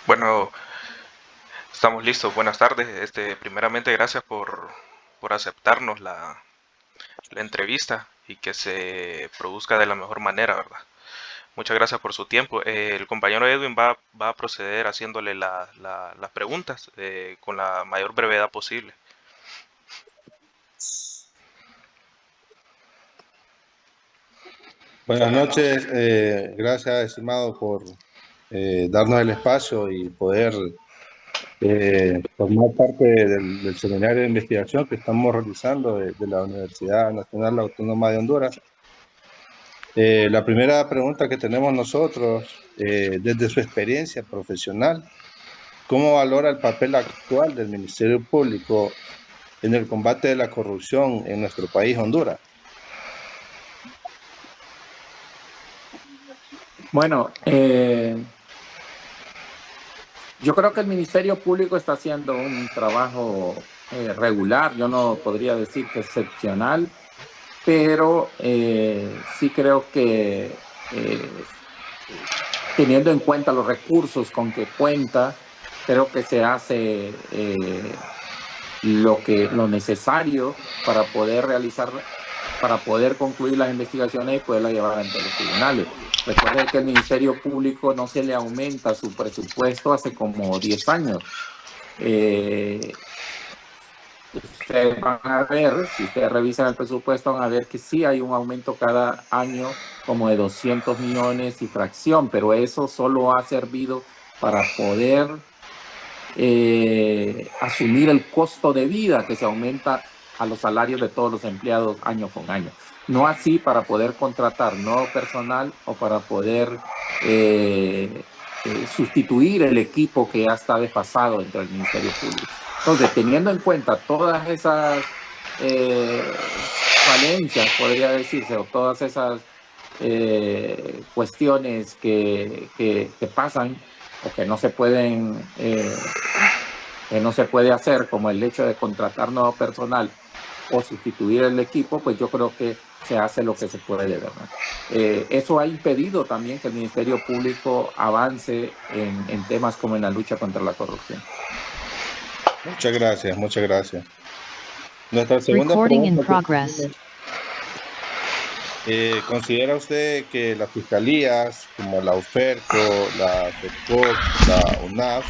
Bueno, estamos listos. Buenas tardes. Primeramente, gracias por aceptarnos la entrevista y que se produzca de la mejor manera, ¿verdad? Muchas gracias por su tiempo. El compañero Edwin va a proceder haciéndole las preguntas con la mayor brevedad posible. Buenas noches, gracias estimado por darnos el espacio y poder formar parte del seminario de investigación que estamos realizando de la Universidad Nacional Autónoma de Honduras. La primera pregunta que tenemos nosotros, desde su experiencia profesional, ¿cómo valora el papel actual del Ministerio Público en el combate de la corrupción en nuestro país, Honduras? Bueno, yo creo que el Ministerio Público está haciendo un trabajo regular, yo no podría decir que excepcional, pero sí creo que teniendo en cuenta los recursos con que cuenta, creo que se hace lo necesario para poder para poder concluir las investigaciones y poderlas llevar ante los tribunales. Recuerde que el Ministerio Público no se le aumenta su presupuesto hace como 10 años. Ustedes van a ver, si ustedes revisan el presupuesto, van a ver que sí hay un aumento cada año como de 200 millones y fracción, pero eso solo ha servido para poder asumir el costo de vida que se aumenta a los salarios de todos los empleados año con año. No así para poder contratar nuevo personal o para poder sustituir el equipo que ya está desfasado dentro del Ministerio Público. Entonces, teniendo en cuenta todas esas falencias, podría decirse, o todas esas cuestiones que pasan o que no se pueden que no se puede hacer, como el hecho de contratar nuevo personal o sustituir el equipo, pues yo creo que se hace lo que se puede, ¿verdad? Eso ha impedido también que el Ministerio Público avance en temas como en la lucha contra la corrupción. Muchas gracias, muchas gracias. Nuestra segunda Recording in pregunta. progress. ¿Considera usted que las fiscalías como la UFERCO, la FEDCOP, la UNAF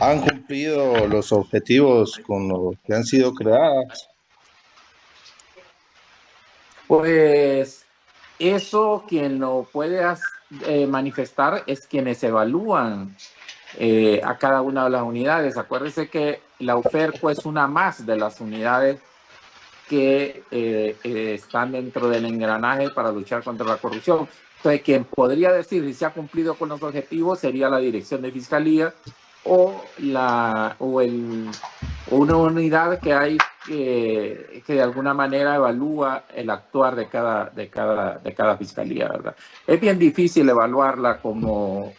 han cumplido los objetivos con los que han sido creadas? Pues eso quien lo puede manifestar es quienes evalúan a cada una de las unidades. Acuérdense que la UFERCO es una más de las unidades que están dentro del engranaje para luchar contra la corrupción. Entonces, quien podría decir si se ha cumplido con los objetivos sería la Dirección de Fiscalía o, una unidad que hay que de alguna manera evalúa el actuar de cada fiscalía, ¿verdad? Es bien difícil evaluarla como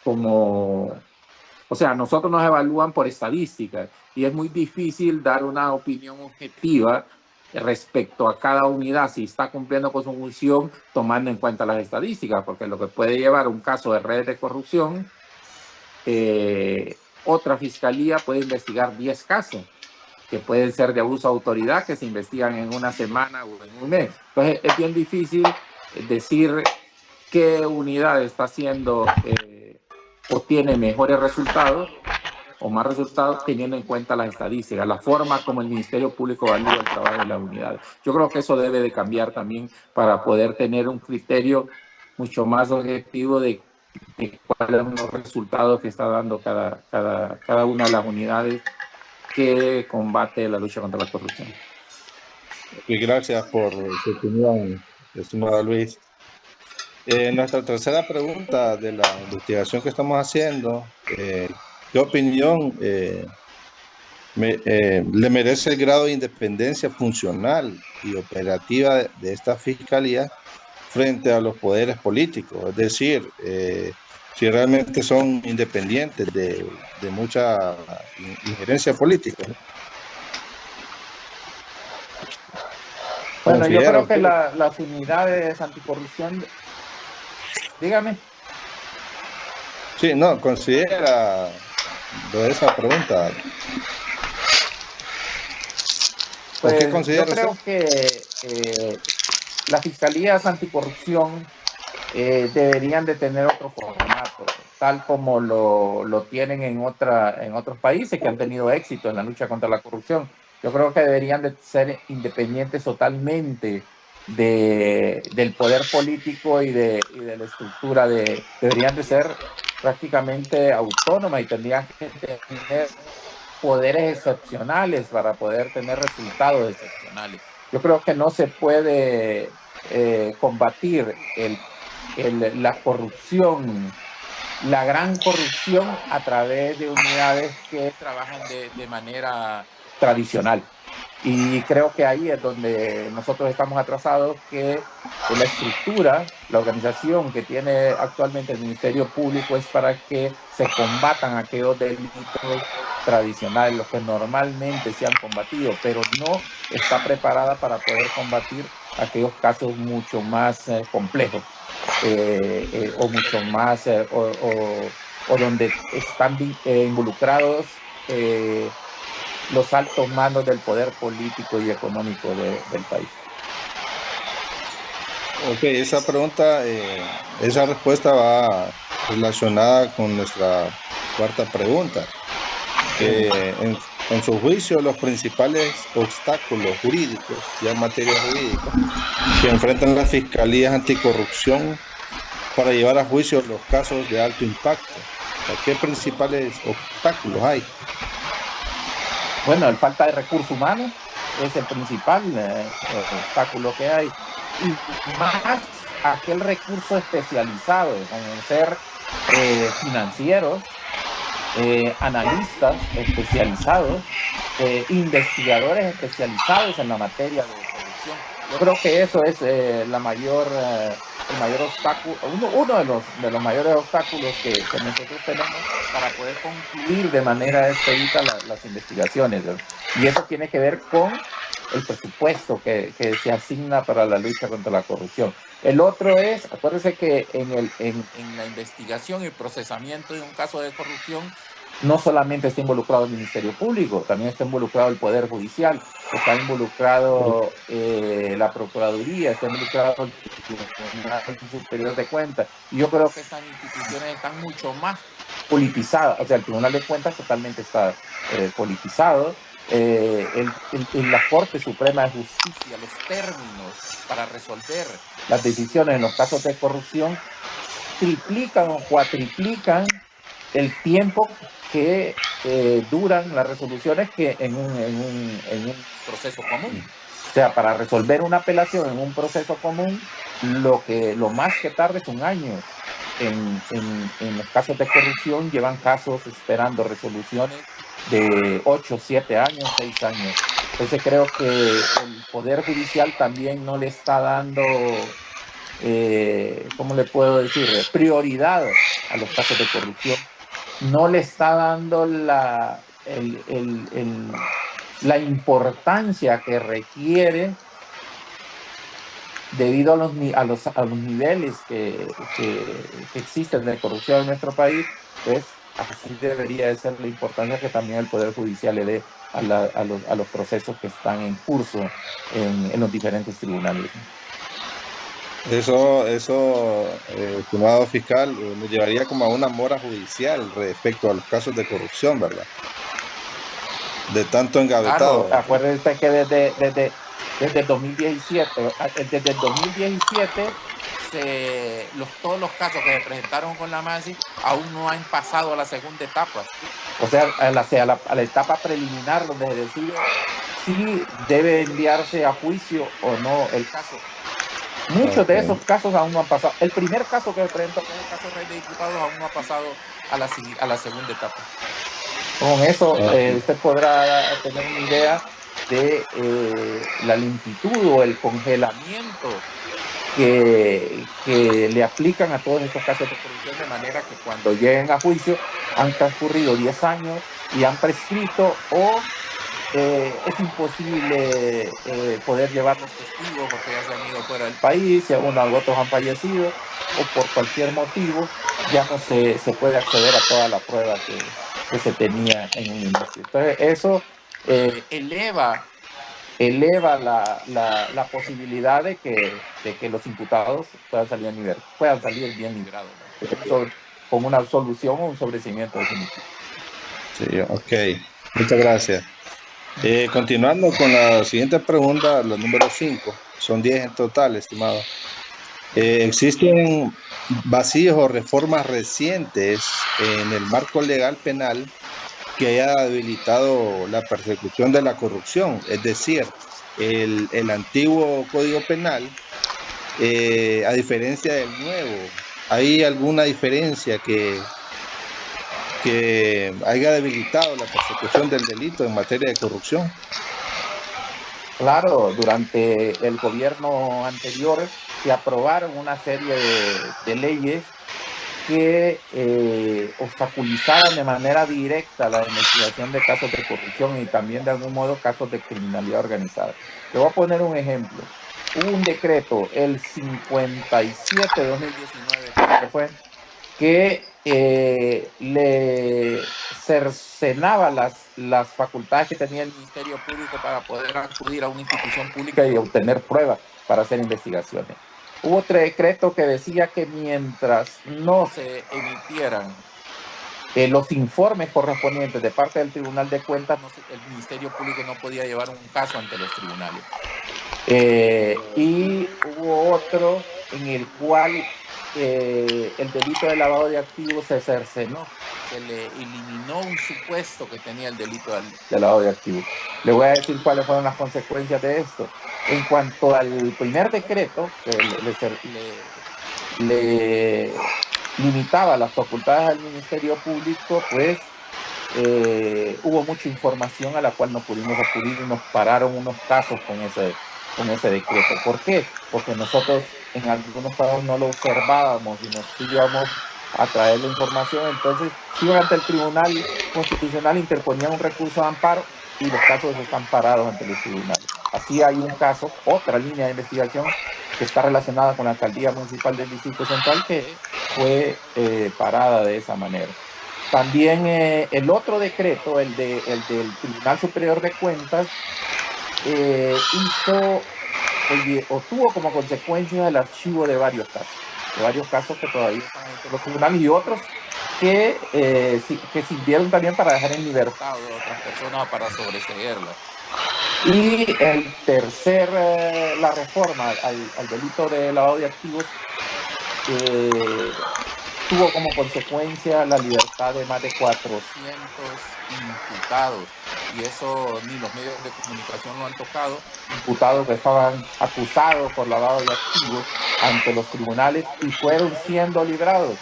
o sea, nosotros nos evalúan por estadísticas y es muy difícil dar una opinión objetiva respecto a cada unidad si está cumpliendo con su función tomando en cuenta las estadísticas, porque lo que puede llevar un caso de redes de corrupción, otra fiscalía puede investigar 10 casos que pueden ser de abuso de autoridad que se investigan en una semana o en un mes. Entonces es bien difícil decir qué unidad está haciendo o tiene mejores resultados o más resultados teniendo en cuenta las estadísticas, la forma como el Ministerio Público evalúa el trabajo de las unidades. Yo creo que eso debe de cambiar también para poder tener un criterio mucho más objetivo de cuáles son los resultados que está dando cada una de las unidades que combate la lucha contra la corrupción. Y gracias por su opinión, estimado Luis. Nuestra tercera pregunta de la investigación que estamos haciendo, ¿qué opinión le merece el grado de independencia funcional y operativa de esta fiscalía frente a los poderes políticos? Es decir, si realmente son independientes de mucha injerencia política. Bueno, yo ¿Considera creo que usted? las unidades anticorrupción, dígame. Sí, no, considera de esa pregunta. ¿O qué Pues yo considera usted? creo que las fiscalías anticorrupción deberían de tener otro formato, tal como lo tienen en otros países que han tenido éxito en la lucha contra la corrupción. Yo creo que deberían de ser independientes totalmente del poder político y de la estructura deberían de ser prácticamente autónomas y tendrían que tener poderes excepcionales para poder tener resultados excepcionales. Yo creo que no se puede combatir la corrupción, la gran corrupción a través de unidades que trabajan de manera tradicional. Y creo que ahí es donde nosotros estamos atrasados, que la estructura, la organización que tiene actualmente el Ministerio Público es para que se combatan aquellos delitos tradicionales, los que normalmente se han combatido, pero no está preparada para poder combatir aquellos casos mucho más complejos o mucho más, o donde están involucrados los altos mandos del poder político y económico del país. Ok, esa pregunta, esa respuesta va relacionada con nuestra cuarta pregunta. En su juicio, los principales obstáculos jurídicos, ya en materia jurídica, que enfrentan las fiscalías anticorrupción para llevar a juicio los casos de alto impacto. ¿Qué principales obstáculos hay? Bueno, la falta de recursos humanos es el principal obstáculo que hay. Y más aquel recurso especializado, como ser financieros, analistas especializados, investigadores especializados en la materia de corrupción. Yo creo que eso es el mayor obstáculo, uno de los mayores obstáculos que nosotros tenemos para poder concluir de manera expedita las investigaciones, ¿verdad? Y eso tiene que ver con el presupuesto que se asigna para la lucha contra la corrupción. El otro es, acuérdense que en la investigación y procesamiento de un caso de corrupción, no solamente está involucrado el Ministerio Público, también está involucrado el Poder Judicial, está involucrado la Procuraduría, está involucrado el Tribunal Superior de Cuentas. Y yo creo que estas instituciones están mucho más politizadas. O sea, el Tribunal de Cuentas totalmente está politizado. La Corte Suprema de Justicia, los términos para resolver las decisiones en los casos de corrupción triplican o cuatriplican el tiempo que duran las resoluciones que en un proceso común. O sea, para resolver una apelación en un proceso común, lo más que tarde es un año. En los casos de corrupción llevan casos esperando resoluciones de 8, 7 años, 6 años. Entonces creo que el Poder Judicial también no le está dando, ¿cómo le puedo decir?, prioridad a los casos de corrupción. No le está dando la importancia que requiere debido a los niveles que existen de corrupción en nuestro país. Pues así debería de ser la importancia que también el Poder Judicial le dé a los procesos que están en curso en los diferentes tribunales. Eso, estimado fiscal, nos llevaría como a una mora judicial respecto a los casos de corrupción, ¿verdad? De tanto Claro, engavetado. acuérdense que desde el 2017 todos los casos que se presentaron con la MASI aún no han pasado a la segunda etapa. O sea, a la etapa preliminar donde se decide si debe enviarse a juicio o no el caso. Muchos de Ok. esos casos aún no han pasado. El primer caso que se presentó, que es el caso Rey de Diputados, aún no ha pasado a la segunda etapa. Con eso Ok. usted podrá tener una idea de la lentitud o el congelamiento que le aplican a todos estos casos de corrupción, de manera que cuando lleguen a juicio han transcurrido 10 años y han prescrito, o es imposible poder llevar los testigos porque ya se han ido fuera del país, y algunos otros han fallecido, o por cualquier motivo ya no se puede acceder a toda la prueba que se tenía en un inicio. Entonces, eso eleva la posibilidad de que los imputados puedan salir bien librados, ¿no? Con una absolución o un sobreseimiento definitivo. Sí, ok. Muchas gracias. Continuando con la siguiente pregunta, la número 5. Son 10 en total, estimado. ¿Existen vacíos o reformas recientes en el marco legal penal que haya habilitado la persecución de la corrupción? Es decir, el antiguo Código Penal, a diferencia del nuevo, ¿hay alguna diferencia que haya debilitado la persecución del delito en materia de corrupción? Claro, durante el gobierno anterior se aprobaron una serie de leyes que obstaculizaban de manera directa la investigación de casos de corrupción y también de algún modo casos de criminalidad organizada. Le voy a poner un ejemplo. Hubo un decreto, el 57 de 2019, creo que fue, que le cercenaba las facultades que tenía el Ministerio Público para poder acudir a una institución pública y obtener pruebas para hacer investigaciones. Hubo otro decreto que decía que mientras no se emitieran los informes correspondientes de parte del Tribunal de Cuentas, el Ministerio Público no podía llevar un caso ante los tribunales. Y hubo otro en el cual el delito de lavado de activos se cercenó, se le eliminó un supuesto que tenía el delito de lavado de activos. Le voy a decir cuáles fueron las consecuencias de esto. En cuanto al primer decreto, que le limitaba las facultades al Ministerio Público, pues hubo mucha información a la cual no pudimos acudir y nos pararon unos casos con ese decreto. ¿Por qué? Porque nosotros en algunos casos no lo observábamos y nos íbamos a traer la información, entonces si iban ante el Tribunal Constitucional, interponían un recurso de amparo y los casos están parados ante los tribunales. Así hay un caso, otra línea de investigación que está relacionada con la Alcaldía Municipal del Distrito Central que fue parada de esa manera. También el otro decreto, el del Tribunal Superior de Cuentas, o tuvo como consecuencia el archivo de varios casos que todavía están en los tribunales y otros que sirvieron también para dejar en libertad a otras personas para sobreseerlas. Y la reforma al delito de lavado de activos tuvo como consecuencia la libertad de más de 400 imputados. Y eso ni los medios de comunicación lo han tocado. Imputados que estaban acusados por lavado de activos ante los tribunales y fueron siendo librados,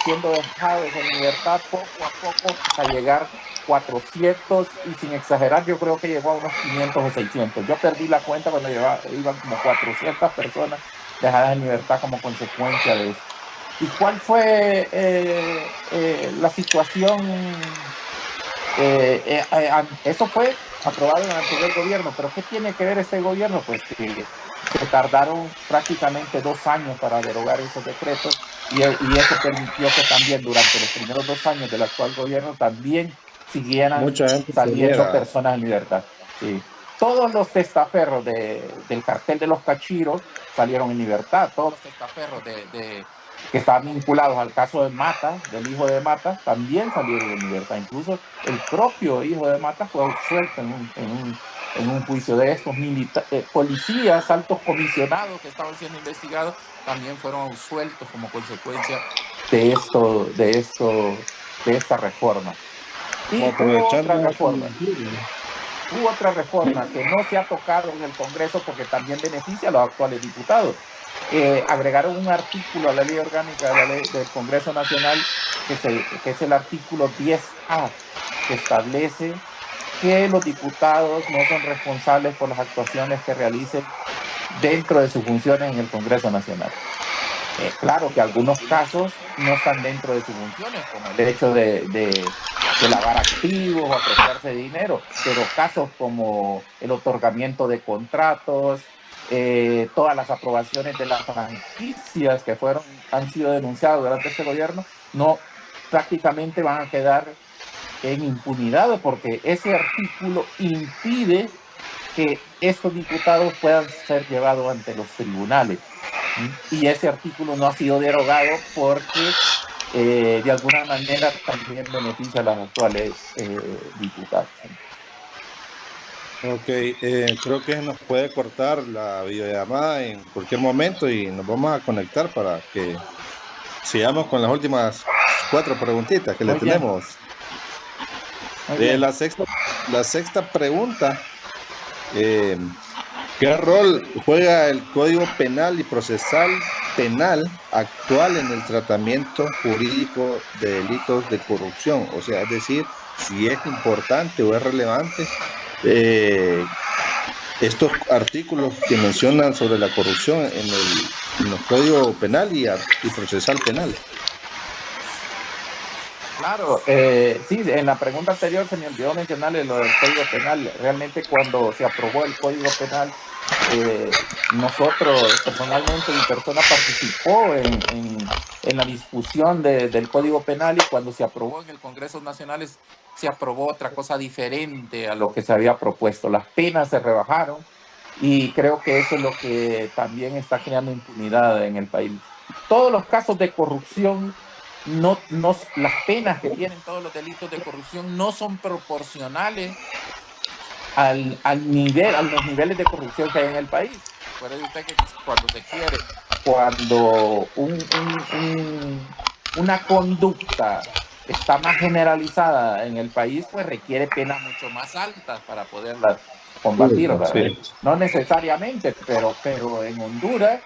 siendo dejados en libertad poco a poco hasta llegar 400 y sin exagerar yo creo que llegó a unos 500 o 600. Yo perdí la cuenta cuando iban como 400 personas dejadas en libertad como consecuencia de eso. ¿Y cuál fue la situación? Eso fue aprobado en el anterior gobierno, pero ¿qué tiene que ver este gobierno? Pues que se tardaron prácticamente 2 años para derogar esos decretos y eso permitió que también durante los primeros 2 años del actual gobierno también siguieran Mucha gente saliendo pudiera. personas en libertad. Sí. Todos los testaferros del cartel de los Cachiros salieron en libertad, todos los testaferros que estaban vinculados al caso de Mata, del hijo de Mata, también salieron en libertad. Incluso el propio hijo de Mata fue absuelto en un juicio de estos policías, altos comisionados que estaban siendo investigados, también fueron absueltos como consecuencia de esta reforma. Y Aprovechando. hubo otra reforma que no se ha tocado en el Congreso porque también beneficia a los actuales diputados. Agregaron un artículo a la ley orgánica de la ley del Congreso Nacional, que es el artículo 10A, que establece que los diputados no son responsables por las actuaciones que realicen dentro de sus funciones en el Congreso Nacional. Claro que algunos casos no están dentro de sus funciones, como el hecho de lavar activos o apropiarse de dinero, pero casos como el otorgamiento de contratos, todas las aprobaciones de las franquicias que han sido denunciadas durante este gobierno, no prácticamente van a quedar en impunidad, porque ese artículo impide que estos diputados puedan ser llevados ante los tribunales. Y ese artículo no ha sido derogado porque de alguna manera también beneficia a los actuales diputados. Ok, creo que nos puede cortar la videollamada en cualquier momento y nos vamos a conectar para que sigamos con las últimas 4 preguntitas que le Muy bien. tenemos. Muy bien. La sexta pregunta, ¿qué rol juega el Código Penal y Procesal Penal actual en el tratamiento jurídico de delitos de corrupción? O sea, es decir, si es importante o es relevante estos artículos que mencionan sobre la corrupción en el Código Penal y Procesal Penal. Claro, sí, en la pregunta anterior se me olvidó mencionarle lo del Código Penal. Realmente cuando se aprobó el Código Penal, nosotros personalmente, mi persona participó en la discusión del Código Penal, y cuando se aprobó en el Congreso Nacional se aprobó otra cosa diferente a lo que se había propuesto. Las penas se rebajaron y creo que eso es lo que también está creando impunidad en el país. Todos los casos de corrupción, las penas que tienen todos los delitos de corrupción no son proporcionales a los niveles de corrupción que hay en el país. Recuerde usted que cuando una conducta está más generalizada en el país, pues requiere penas mucho más altas para poderla combatir, ¿verdad? Sí. No necesariamente, pero en Honduras,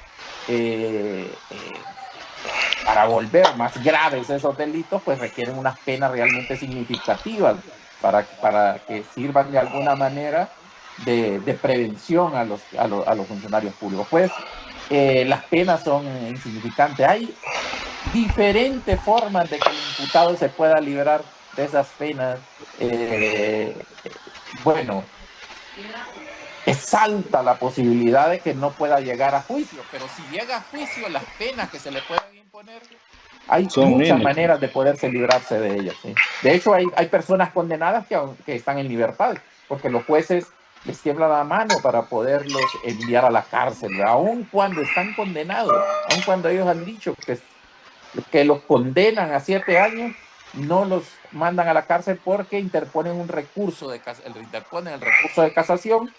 para volver más graves esos delitos, pues requieren unas penas realmente significativas para que sirvan de alguna manera de prevención a los funcionarios públicos. Pues las penas son insignificantes. Hay diferentes formas de que el imputado se pueda liberar de esas penas. Bueno, es alta la posibilidad de que no pueda llegar a juicio, pero si llega a juicio, las penas que se le pueden imponer, hay Son muchas mínimas. maneras de poderse librarse de ellas. ¿Sí? De hecho, hay personas condenadas que están en libertad, porque los jueces les tiemblan la mano para poderlos enviar a la cárcel, aun cuando están condenados, aun cuando ellos han dicho que los condenan a 7 años, no los mandan a la cárcel porque interponen el recurso de casación,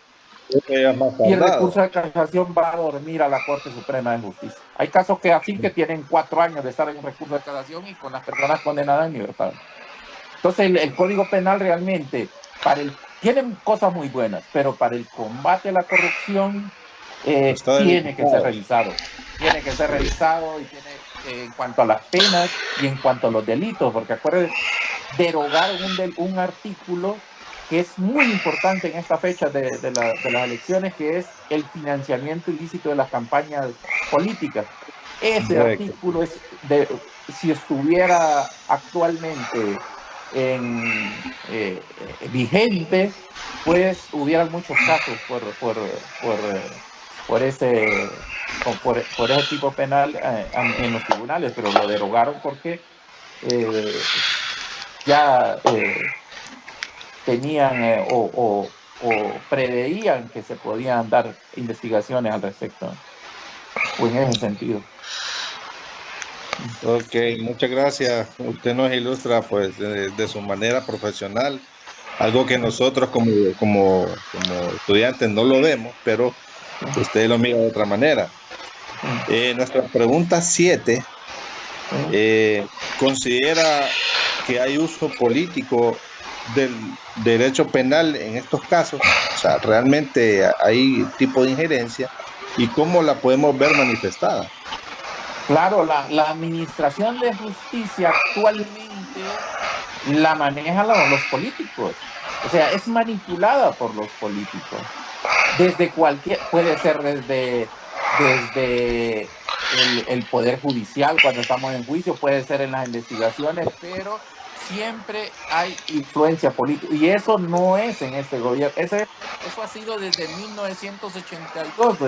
y el recurso de casación va a dormir a la Corte Suprema de Justicia. Hay casos que así que tienen 4 años de estar en un recurso de casación y con las personas condenadas en libertad. Entonces el Código Penal realmente tiene cosas muy buenas, pero para el combate a la corrupción tiene que ser revisado. Tiene que ser revisado en cuanto a las penas y en cuanto a los delitos, porque acuérdense, derogar un artículo que es muy importante en esta fecha de las elecciones, que es el financiamiento ilícito de las campañas políticas. Ese artículo si estuviera actualmente vigente, pues hubieran muchos casos por ese tipo penal en los tribunales, pero lo derogaron porque ya tenían o preveían que se podían dar investigaciones al respecto, o en ese sentido. Ok, muchas gracias. Usted nos ilustra pues de su manera profesional, algo que nosotros como estudiantes no lo vemos, pero usted lo mira de otra manera. Nuestra pregunta 7, ¿considera que hay uso político del derecho penal en estos casos? O sea, ¿realmente hay tipo de injerencia? ¿Y cómo la podemos ver manifestada? Claro, la administración de justicia actualmente la manejan los políticos. O sea, es manipulada por los políticos. Puede ser desde el Poder Judicial cuando estamos en juicio, puede ser en las investigaciones, pero siempre hay influencia política, y eso no es en este gobierno. Eso ha sido desde 1982,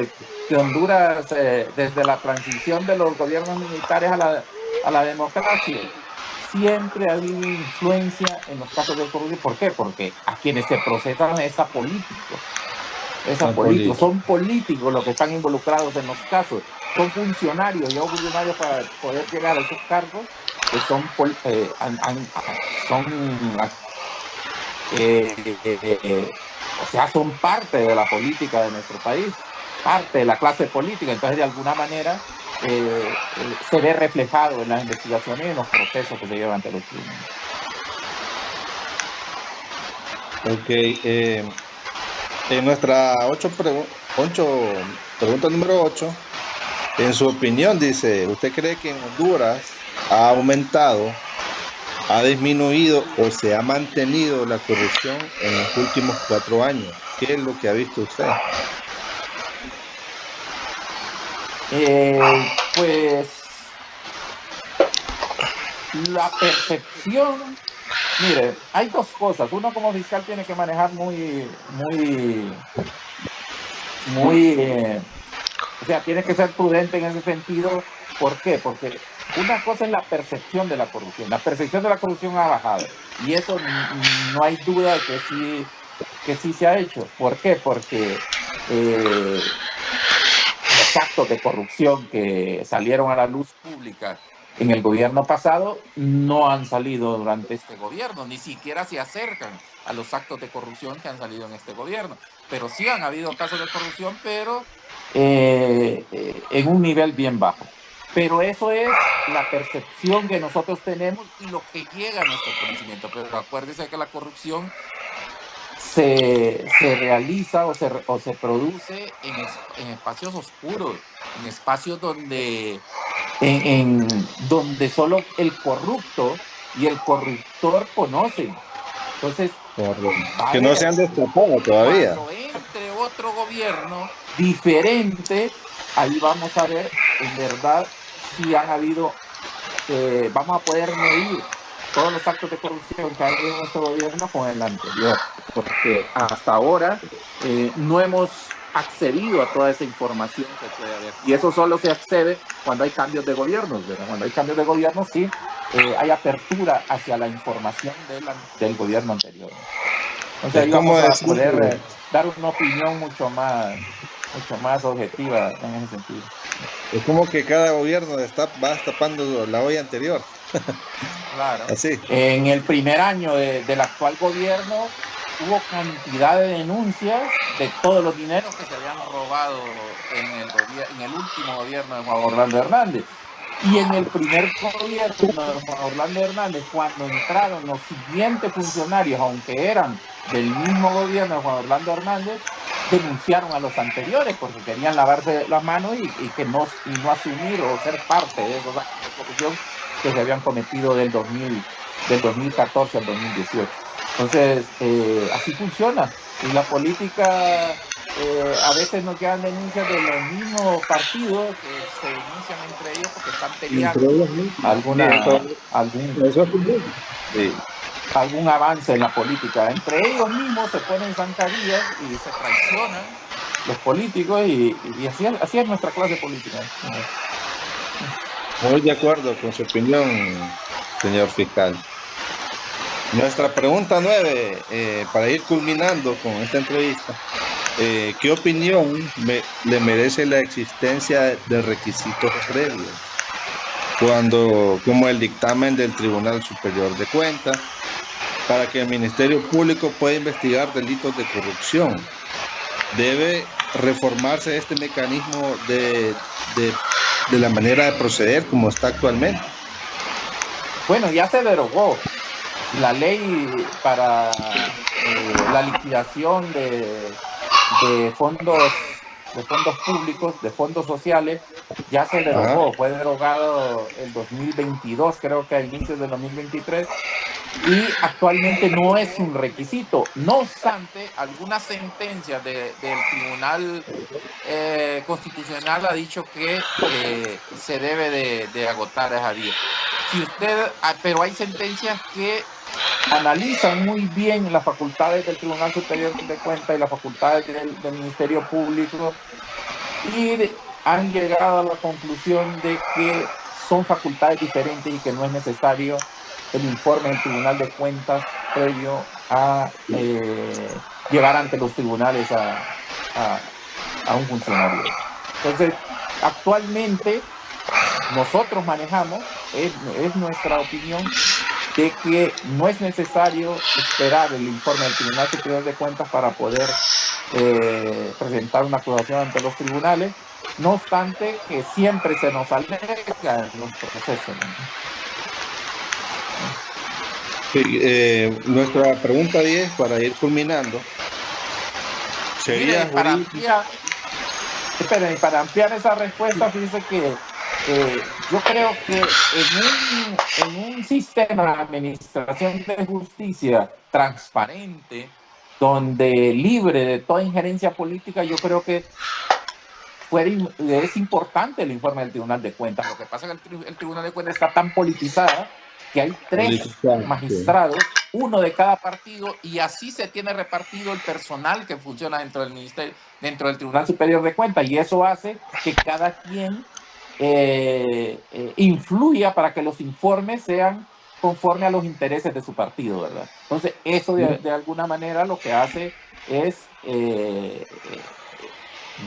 que Honduras, desde la transición de los gobiernos militares a la democracia, siempre ha habido influencia en los casos de corrupción. ¿Por qué? Porque a quienes se procesan es a políticos. Son políticos los que están involucrados en los casos, son funcionarios, y funcionarios para poder llegar a esos cargos, son, o sea, son parte de la política de nuestro país, parte de la clase política. Entonces, de alguna manera, se ve reflejado en las investigaciones y en los procesos que se llevan ante los tribunales. Ok, en nuestra pregunta número 8, en su opinión, dice, ¿usted cree que en Honduras ha aumentado, ha disminuido o se ha mantenido la corrupción en los últimos 4 años? ¿Qué es lo que ha visto usted? Pues la percepción, mire, hay dos cosas. Uno, como fiscal, tiene que manejar o sea, tiene que ser prudente en ese sentido. ¿Por qué? Porque una cosa es la percepción de la corrupción. La percepción de la corrupción ha bajado, y eso no hay duda de que sí se ha hecho. ¿Por qué? Porque los actos de corrupción que salieron a la luz pública en el gobierno pasado no han salido durante este gobierno, ni siquiera se acercan a los actos de corrupción que han salido en este gobierno. Pero sí han habido casos de corrupción, pero en un nivel bien bajo. Pero eso es la percepción que nosotros tenemos y lo que llega a nuestro conocimiento. Pero acuérdese que la corrupción se realiza o se produce en espacios oscuros, en espacios donde solo el corrupto y el corruptor conocen. Entonces, va a Que no se haber, han destapado todavía. cuando entre otro gobierno diferente, ahí vamos a ver en verdad si han habido, vamos a poder medir todos los actos de corrupción que ha habido en nuestro gobierno con el anterior, porque hasta ahora no hemos accedido a toda esa información que puede haber. Y eso solo se accede cuando hay cambios de gobiernos, ¿verdad? Cuando hay cambios de gobierno, sí, hay apertura hacia la información del gobierno anterior. Entonces Es ahí como vamos a decir, poder dar una opinión mucho más objetiva en ese sentido. es como que cada gobierno va destapando la olla anterior. Claro. Así. En el primer año del actual gobierno hubo cantidad de denuncias de todos los dineros que se habían robado en el último gobierno de Juan Orlando Hernández. Y en el primer gobierno de Juan Orlando Hernández, cuando entraron los siguientes funcionarios, aunque eran del mismo gobierno de Juan Orlando Hernández, denunciaron a los anteriores porque querían lavarse las manos y no asumir o ser parte de esos actos de corrupción que se habían cometido del 2014 al 2018. Entonces, así funciona. Y la política, a veces nos quedan denuncias de los mismos partidos que se denuncian entre ellos porque están peleando algún avance en la política. Entre ellos mismos se ponen zancadillas y se traicionan los políticos, y así es nuestra clase política. Muy de acuerdo con su opinión, señor fiscal. Nuestra pregunta 9, para ir culminando con esta entrevista, ¿qué opinión le merece la existencia de requisitos previos? Como el dictamen del Tribunal Superior de Cuentas, para que el Ministerio Público pueda investigar delitos de corrupción. ¿Debe reformarse este mecanismo de la manera de proceder como está actualmente? Bueno, ya se derogó la ley para la liquidación de fondos públicos, de fondos sociales. Ya se derogó. Fue derogado el 2022, creo que a inicios del 2023, y actualmente no es un requisito. No obstante, algunas sentencias del Tribunal Constitucional ha dicho que se debe de agotar esa vía. si usted, pero hay sentencias que analizan muy bien las facultades del Tribunal Superior de Cuentas y las facultades del Ministerio Público y han llegado a la conclusión de que son facultades diferentes y que no es necesario el informe del Tribunal de Cuentas previo a llevar ante los tribunales a un funcionario. Entonces, actualmente nosotros manejamos, es nuestra opinión, de que no es necesario esperar el informe del Tribunal Superior de Cuentas para poder presentar una acusación ante los tribunales, no obstante que siempre se nos alega en los procesos, ¿no? Sí, nuestra pregunta 10, para ir culminando, sería Mire, para jurídico. ampliar, esperen, para ampliar esa respuesta, fíjense que yo creo que en un sistema de administración de justicia transparente, donde libre de toda injerencia política, yo creo que es importante el informe del Tribunal de Cuentas. Lo que pasa es que el Tribunal de Cuentas está tan politizada que hay 3 magistrados, uno de cada partido, y así se tiene repartido el personal que funciona dentro del ministerio, dentro del Tribunal Superior de Cuentas, y eso hace que cada quien influya para que los informes sean conforme a los intereses de su partido, ¿verdad? Entonces, eso de alguna manera lo que hace es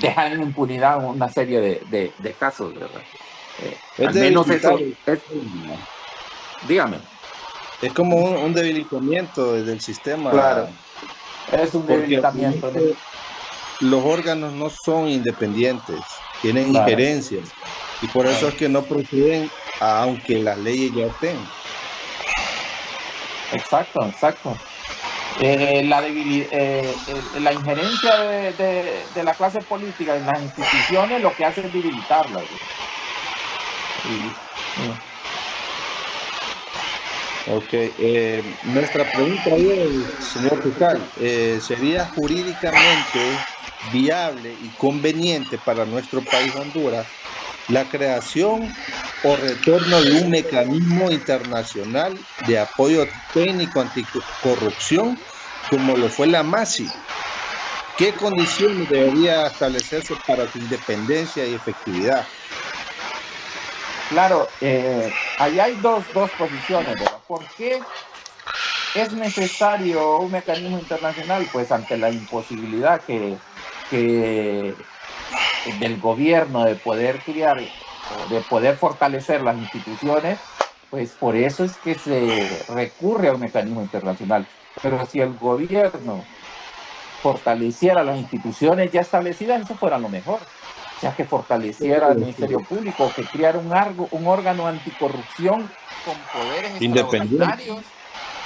dejar en impunidad una serie de casos, ¿verdad? Al menos eso es, dígame. Es como un debilitamiento del sistema. Claro, es un debilitamiento. Los órganos no son independientes, tienen injerencias, y por eso es que no proceden aunque las leyes ya estén. Exacto, exacto. La injerencia de la clase política en las instituciones lo que hace es debilitarlas. Ok, nuestra pregunta hoy, señor fiscal, ¿sería jurídicamente viable y conveniente para nuestro país Honduras la creación o retorno de un mecanismo internacional de apoyo técnico anticorrupción como lo fue la MASI? ¿Qué condiciones debería establecerse para su independencia y efectividad? Claro, ahí hay dos posiciones, ¿verdad? ¿Por qué es necesario un mecanismo internacional? Pues ante la imposibilidad que del gobierno de poder crear o de poder fortalecer las instituciones, pues por eso es que se recurre a un mecanismo internacional. Pero si el gobierno fortaleciera las instituciones ya establecidas, eso fuera lo mejor. O sea, que fortaleciera el Ministerio Público, que creara un órgano anticorrupción con poderes extraordinarios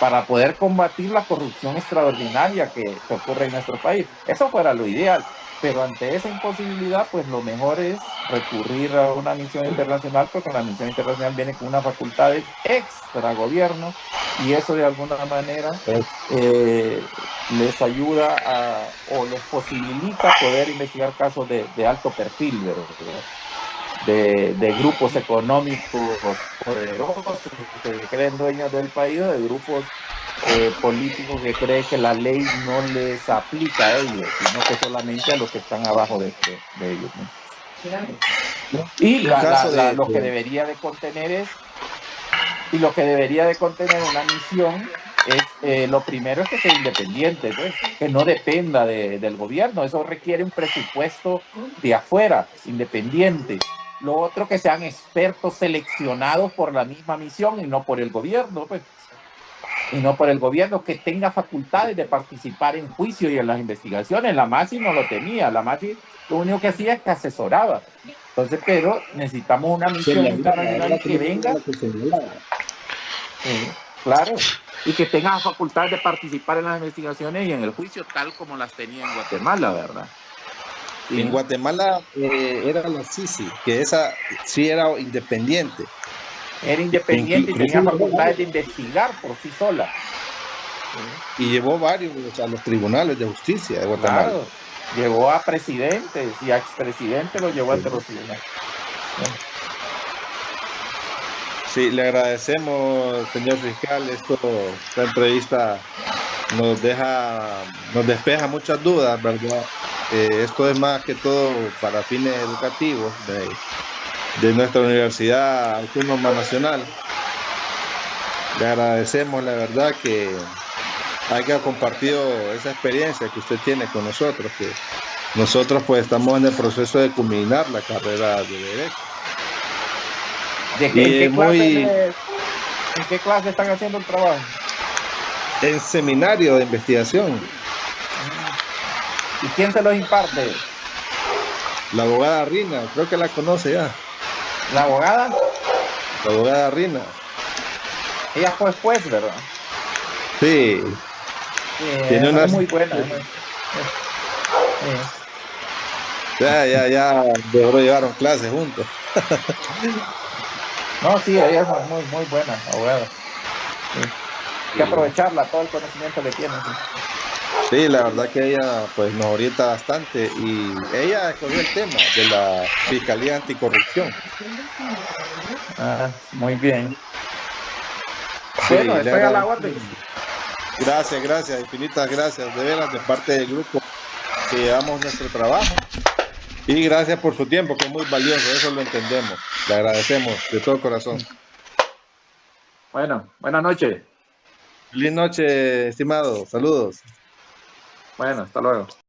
para poder combatir la corrupción extraordinaria que ocurre en nuestro país. Eso fuera lo ideal. Pero ante esa imposibilidad, pues lo mejor es recurrir a una misión internacional, porque la misión internacional viene con unas facultades extra gobierno, y eso de alguna manera les ayuda o les posibilita poder investigar casos de alto perfil, de grupos económicos poderosos que creen dueños del país, o de grupos políticos que creen que la ley no les aplica a ellos, sino que solamente a los que están abajo de ellos, ¿no? Y lo que debería de contener una misión es, lo primero es que sea independiente, pues, que no dependa del gobierno. Eso requiere un presupuesto de afuera, independiente. Lo otro, que sean expertos seleccionados por la misma misión y no por el gobierno, pues. Y no por el gobierno, que tenga facultades de participar en juicio y en las investigaciones. La MASI no lo tenía. La MASI lo único que hacía es que asesoraba. Entonces, pero necesitamos una misión internacional que venga. Claro. Y que tenga la facultad de participar en las investigaciones y en el juicio, tal como las tenía en Guatemala, ¿verdad? Sí. En Guatemala era la CICI, que esa sí era independiente. Era independiente y tenía facultades de investigar por sí sola. Y llevó varios a los tribunales de justicia de Guatemala. Claro, llevó a presidentes y a expresidentes, lo llevó ante los tribunales. Sí, le agradecemos, señor fiscal. Esta entrevista nos despeja muchas dudas, ¿verdad? Esto es más que todo para fines educativos de nuestra Universidad Autónoma Nacional. Le agradecemos, la verdad, que haya compartido esa experiencia que usted tiene con nosotros, que nosotros pues estamos en el proceso de culminar la carrera de Derecho. Y es muy ¿En qué clase están haciendo el trabajo? en seminario de investigación. ¿Y quién se los imparte? La abogada Rina, creo que la conoce ya. ¿La abogada? La abogada Rina. Ella fue juez, ¿verdad? Sí, tiene Es unas... muy buena. Ya, de llevaron clases juntos. No, sí, ella es muy buena, abogada. Sí. Hay que aprovecharla, todo el conocimiento que tiene. Sí, la verdad que ella pues nos orienta bastante y ella escogió el tema de la Fiscalía Anticorrupción. Muy bien. Sí, Bueno, le estoy a la orden. agradecemos. Gracias, infinitas gracias, de veras, de parte del grupo que llevamos nuestro trabajo. Y gracias por su tiempo, que es muy valioso, eso lo entendemos. Le agradecemos de todo corazón. Bueno, buenas noches. Feliz noche, estimado. Saludos. Bueno, hasta luego.